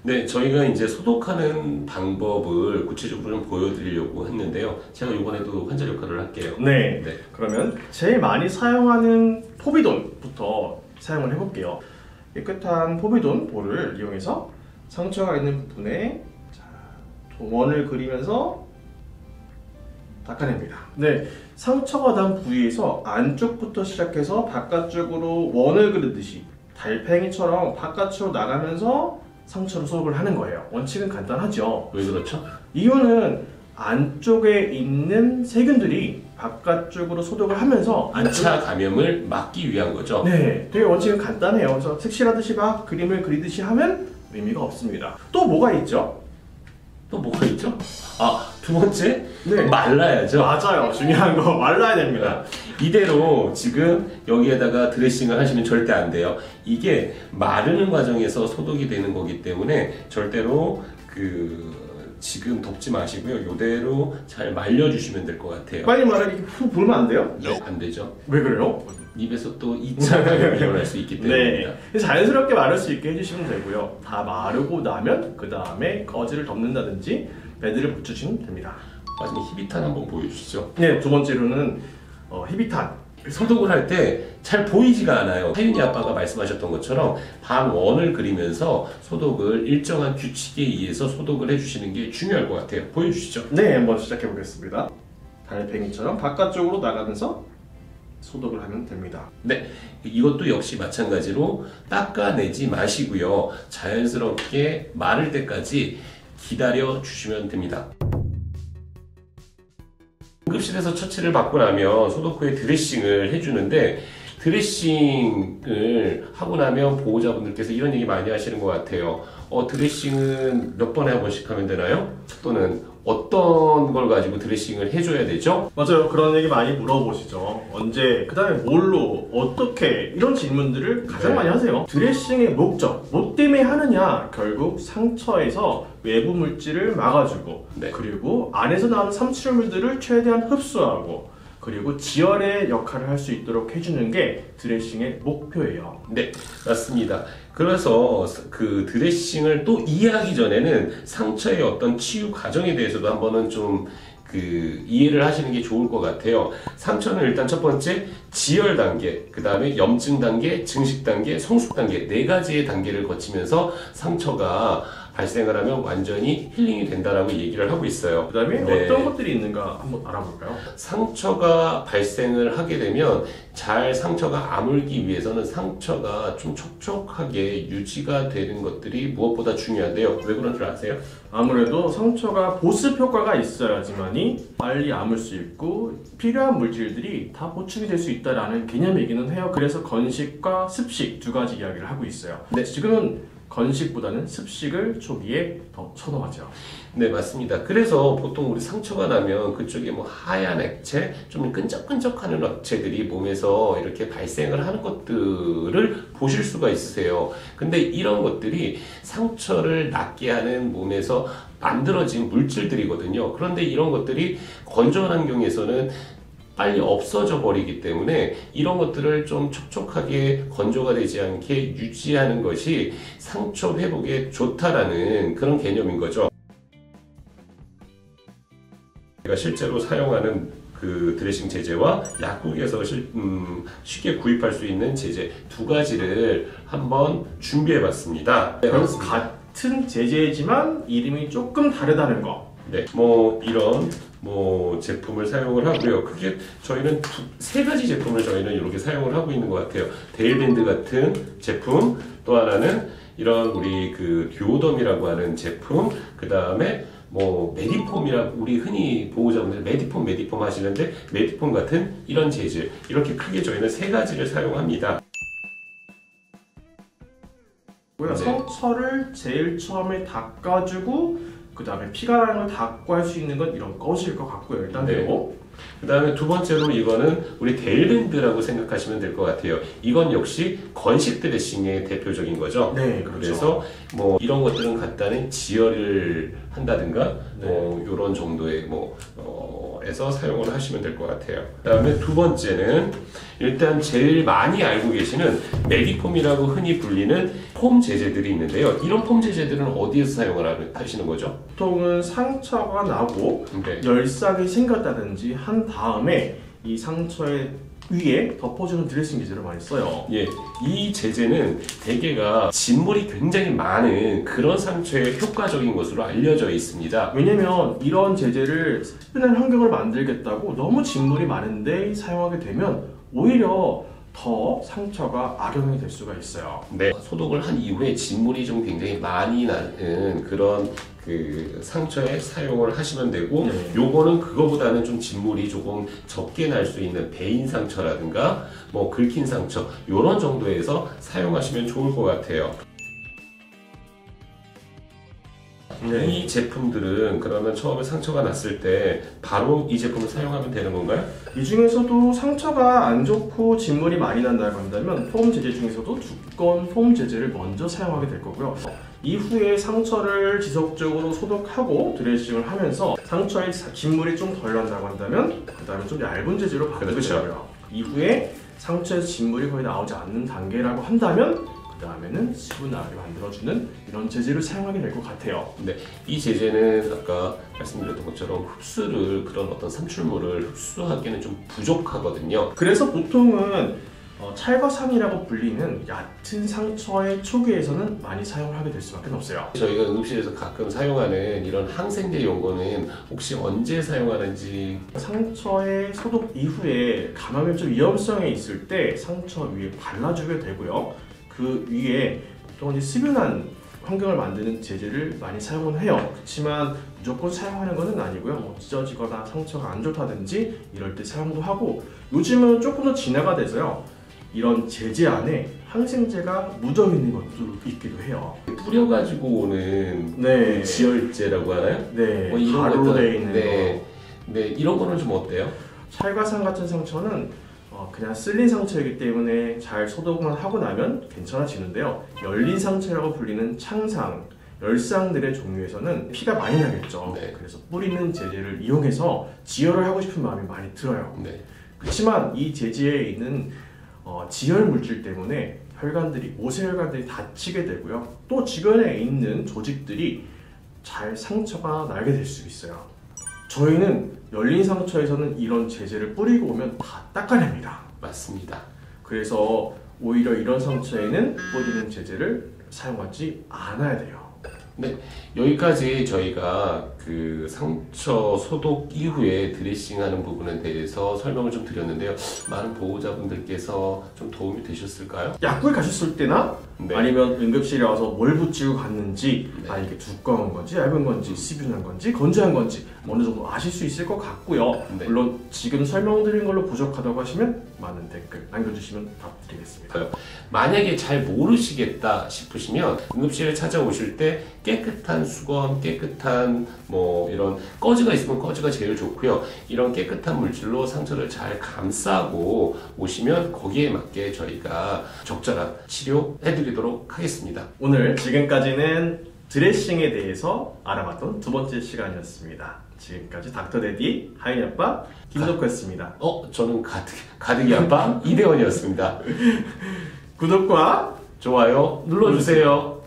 네, 저희가 이제 소독하는 방법을 구체적으로 좀 보여드리려고 했는데요. 제가 이번에도 환자 역할을 할게요. 네. 네. 그러면 제일 많이 사용하는 포비돈부터 사용을 해볼게요. 깨끗한 포비돈 볼을 이용해서 상처가 있는 부분에 원을 그리면서 닦아냅니다. 네, 상처가 난 부위에서 안쪽부터 시작해서 바깥쪽으로 원을 그리듯이 달팽이처럼 바깥으로 나가면서 상처로 소독을 하는 거예요. 원칙은 간단하죠. 왜 그렇죠? 이유는 안쪽에 있는 세균들이 바깥쪽으로 소독을 하면서 2차 감염을 막기 위한 거죠. 네, 되게 원칙은 간단해요. 그래서 색칠하듯이 막 그림을 그리듯이 하면 의미가 없습니다. 또 뭐가 있죠? 또 뭐가 있죠? 아, 두 번째? 네. 말라야죠. 맞아요. 중요한 거 말라야 됩니다. 이대로 지금 여기에다가 드레싱을 하시면 절대 안 돼요. 이게 마르는 과정에서 소독이 되는 거기 때문에 절대로 지금 덮지 마시고요. 이대로 잘 말려주시면 될 것 같아요. 빨리 말하기 푹 불면 안 돼요? 네, 안 되죠. 왜 그래요? 입에서 또 2차 감염이 일어날 수 있기 때문입니다. 네, 자연스럽게 마를 수 있게 해주시면 되고요. 다 마르고 나면 그 다음에 거즈를 덮는다든지 패드를 붙여주시면 됩니다. 마지막에 히비탄 한번 보여주시죠. 네, 두 번째로는 히비탄. 소독을 할 때 잘 보이지가 않아요. 하윤이 아빠가 말씀하셨던 것처럼 반원을 그리면서 소독을 일정한 규칙에 의해서 소독을 해주시는 게 중요할 것 같아요. 보여주시죠. 네, 한번 시작해 보겠습니다. 달팽이처럼 바깥쪽으로 나가면서 소독을 하면 됩니다. 네, 이것도 역시 마찬가지로 닦아내지 마시고요. 자연스럽게 마를 때까지 기다려 주시면 됩니다. 응급실에서 처치를 받고 나면 소독 후에 드레싱을 해주는데, 드레싱을 하고 나면 보호자분들께서 이런 얘기 많이 하시는 것 같아요. 드레싱은 몇 번에 한 번씩 하면 되나요? 또는 어떤 걸 가지고 드레싱을 해줘야 되죠? 맞아요. 그런 얘기 많이 물어보시죠. 언제, 그 다음에 뭘로, 어떻게, 이런 질문들을 가장 많이 하세요. 드레싱의 목적, 뭐 때문에 하느냐? 결국 상처에서 외부 물질을 막아주고, 그리고 안에서 나오는 삼출물들을 최대한 흡수하고, 그리고 지혈의 역할을 할 수 있도록 해주는 게 드레싱의 목표예요. 네, 맞습니다. 그래서 그 드레싱을 또 이해하기 전에는 상처의 어떤 치유 과정에 대해서도 한번은 좀 이해를 하시는 게 좋을 것 같아요. 상처는 일단 첫 번째 지혈 단계, 그 다음에 염증 단계, 증식 단계, 성숙 단계, 4가지의 단계를 거치면서 상처가 발생을 하면 완전히 힐링이 된다라고 얘기를 하고 있어요. 그 다음에 어떤 것들이 있는가 한번 알아볼까요? 상처가 발생을 하게 되면 잘 상처가 아물기 위해서는 상처가 좀 촉촉하게 유지가 되는 것들이 무엇보다 중요한데요. 왜 그런 줄 아세요? 아무래도 상처가 보습 효과가 있어야지만이 빨리 아물 수 있고 필요한 물질들이 다 보충이 될 수 있다라는 개념이기는 해요. 그래서 건식과 습식 2가지 이야기를 하고 있어요. 네, 지금은 건식보다는 습식을 초기에 더 선호하죠. 네, 맞습니다. 그래서 보통 우리 상처가 나면 그쪽에 뭐 하얀 액체, 좀 끈적끈적하는 액체들이 몸에서 이렇게 발생을 하는 것들을 보실 수가 있으세요. 근데 이런 것들이 상처를 낫게 하는 몸에서 만들어진 물질들이거든요. 그런데 이런 것들이 건조한 환경에서는 빨리 없어져 버리기 때문에 이런 것들을 좀 촉촉하게 건조가 되지 않게 유지하는 것이 상처 회복에 좋다라는 그런 개념인 거죠. 제가 실제로 사용하는 그 드레싱 제제와 약국에서 쉽게 구입할 수 있는 제제 2가지를 한번 준비해 봤습니다. 네, 같은 제제이지만 이름이 조금 다르다는 거. 네, 이런 제품을 사용을 하고요. 그게 저희는 3가지 제품을 저희는 이렇게 사용을 하고 있는 것 같아요. 데일밴드 같은 제품, 또 하나는 이런 우리 듀오덤이라고 하는 제품, 그 다음에 메디폼이라고 우리 흔히 보호자분들 메디폼 하시는데 메디폼 같은 이런 재질, 이렇게 크게 저희는 3가지를 사용합니다. 상처를 제일 처음에 닦아주고 그 다음에 피가 나는 걸 닦고 할 수 있는 건 이런 것일 것 같고요. 일단 그 다음에 2번째로 이거는 우리 데일밴드라고 생각하시면 될 것 같아요. 이건 역시 건식 드레싱의 대표적인 거죠. 네, 그렇죠. 그래서 이런 것들은 간단히 지혈을 한다든가 이런 정도의 에서 사용을 하시면 될 것 같아요. 그다음에 두 번째는 일단 제일 많이 알고 계시는 메디폼이라고 흔히 불리는 폼 제제들이 있는데요. 이런 폼 제제들은 어디에서 사용을 하시는 거죠? 보통은 상처가 나고 네. 열상이 생겼다든지 한 다음에 이 상처의 위에 덮어주는 드레싱 제제를 많이 써요. 예, 이 제제는 대개가 진물이 굉장히 많은 그런 상처에 효과적인 것으로 알려져 있습니다. 왜냐면 이런 제제를 습연한 환경을 만들겠다고 너무 진물이 많은데 사용하게 되면 오히려 더 상처가 악영향이 될 수가 있어요. 네, 소독을 한 이후에 진물이 좀 굉장히 많이 나는 그런 그 상처에 사용을 하시면 되고, 네. 요거는 그거보다는 좀 진물이 조금 적게 날 수 있는 배인 상처라든가 긁힌 상처 요런 정도에서 사용하시면 좋을 것 같아요. 네. 이 제품들은 그러면 처음에 상처가 났을 때 바로 이 제품을 사용하면 되는 건가요? 이 중에서도 상처가 안 좋고 진물이 많이 난다고 한다면 폼 제제 중에서도 두꺼운 폼 제제를 먼저 사용하게 될 거고요. 이후에 상처를 지속적으로 소독하고 드레싱을 하면서 상처에 진물이 좀 덜 난다고 한다면 그 다음에 좀 얇은 제제로 바꾸게 그렇죠. 되고요. 이후에 상처에서 진물이 거의 나오지 않는 단계라고 한다면 그 다음에는 시원하게 만들어주는 이런 제제를 사용하게 될 것 같아요. 네, 이 제제는 아까 말씀드렸던 것처럼 흡수를 그런 어떤 산출물을 흡수하기는 좀 부족하거든요. 그래서 보통은 찰과상이라고 불리는 얕은 상처의 초기에서는 많이 사용을 하게 될 수밖에 없어요. 저희가 응급실에서 가끔 사용하는 이런 항생제 연고는 혹시 언제 사용하는지. 상처의 소독 이후에 감염염증 위험성에 있을 때 상처 위에 발라주게 되고요. 그 위에 보통 이제 습연한 환경을 만드는 제제를 많이 사용을 해요. 그렇지만 무조건 사용하는 것은 아니고요. 찢어지거나 상처가 안 좋다든지 이럴 때 사용도 하고, 요즘은 조금 더 진화가 돼서요. 이런 제제 안에 항생제가 묻어 있는 것도 있기도 해요. 뿌려가지고 오는 네. 지혈제라고 하나요? 네, 이런 가루로 것들- 되어 있는 네, 네, 이런 거는 좀 어때요? 찰과상 같은 상처는 그냥 쓸린 상처이기 때문에 잘 소독만 하고 나면 괜찮아지는데요. 열린 상처라고 불리는 창상, 열상들의 종류에서는 피가 많이 나겠죠. 네. 그래서 뿌리는 제제를 이용해서 지혈을 하고 싶은 마음이 많이 들어요. 네, 그렇지만 이 제제에 있는 지혈 물질 때문에 혈관들이 모세혈관들이 다치게 되고요. 또 주변에 있는 조직들이 잘 상처가 나게 될 수 있어요. 저희는 열린 상처에서는 이런 제제를 뿌리고 오면 다 닦아냅니다. 맞습니다. 그래서 오히려 이런 상처에는 뿌리는 제제를 사용하지 않아야 돼요. 네, 여기까지 저희가 그 상처 소독 이후에 드레싱하는 부분에 대해서 설명을 좀 드렸는데요. 많은 보호자분들께서 좀 도움이 되셨을까요? 약국에 가셨을 때나 네. 아니면 응급실에 와서 뭘 붙이고 갔는지, 네. 이게 두꺼운 건지 얇은 건지 습윤한 건지 건조한 건지 어느 정도 아실 수 있을 것 같고요. 네. 물론 지금 설명드린 걸로 부족하다고 하시면 많은 댓글 남겨주시면 답드리겠습니다. 만약에 잘 모르시겠다 싶으시면 응급실에 찾아오실 때 깨끗한 수건, 깨끗한 이런 꺼즈가 있으면 꺼즈가 제일 좋고요. 이런 깨끗한 물질로 상처를 잘 감싸고 오시면 거기에 맞게 저희가 적절한 치료 해드리도록 하겠습니다. 오늘 지금까지는 드레싱에 대해서 알아봤던 두 번째 시간이었습니다. 지금까지 닥터데디 하윤이 아빠 김덕호였습니다. 저는 가득이 아빠 이대원이었습니다. 구독과 좋아요 눌러주세요.